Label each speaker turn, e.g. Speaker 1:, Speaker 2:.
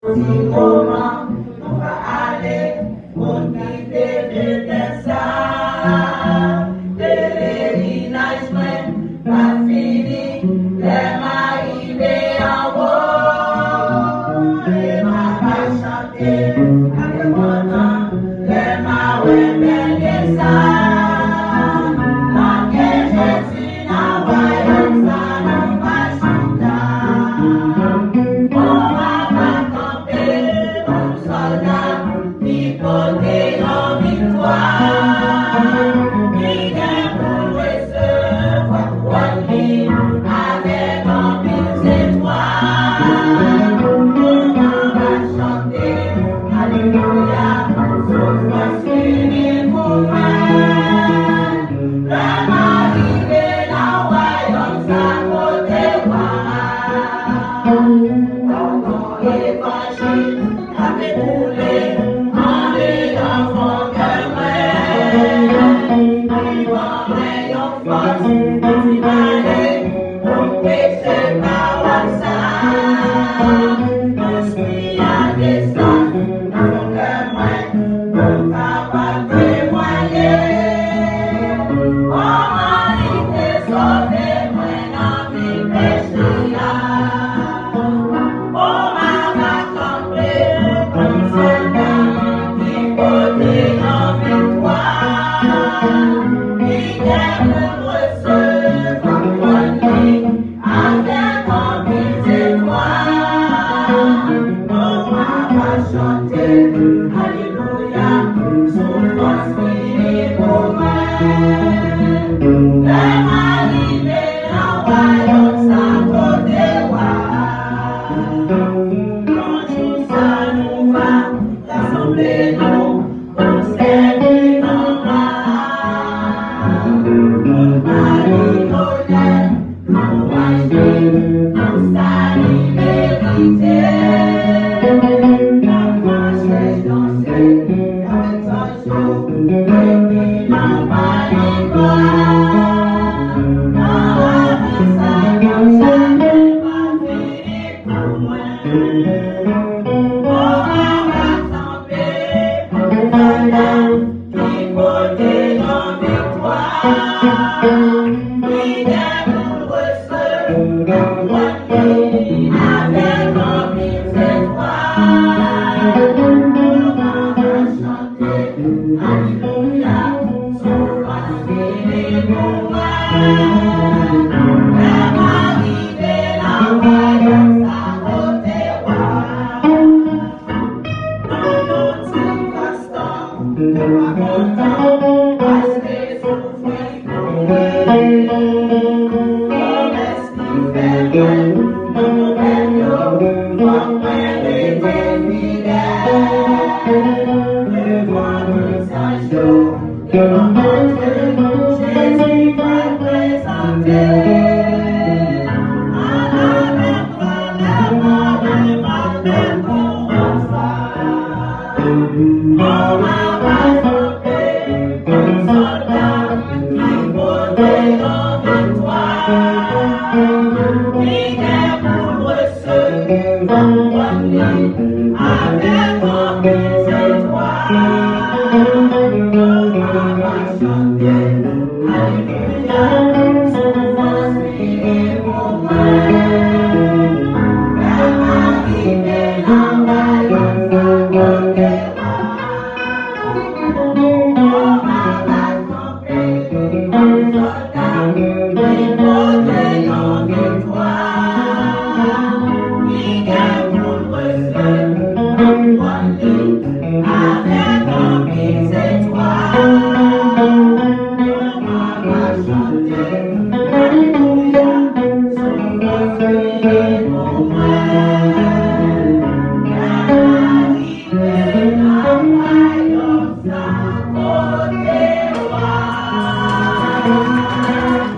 Speaker 1: Si comment on va aller, mon idée de ça. Pèlerinage, pas fini, les m'arriver en haut. Les m'a pas chanté, avec mon nom, les m'a ouais, ça. Tant que Jésus n'a pas ça, non pas chanter. Côté en victoire, il est pour recevoir lui avec un mille étoiles. On va chanter, alléluia, son voix unie pour moi. Le arrivé dans royaume, sa côté voir. Dans l'évangile, avec coulé.
Speaker 2: Avec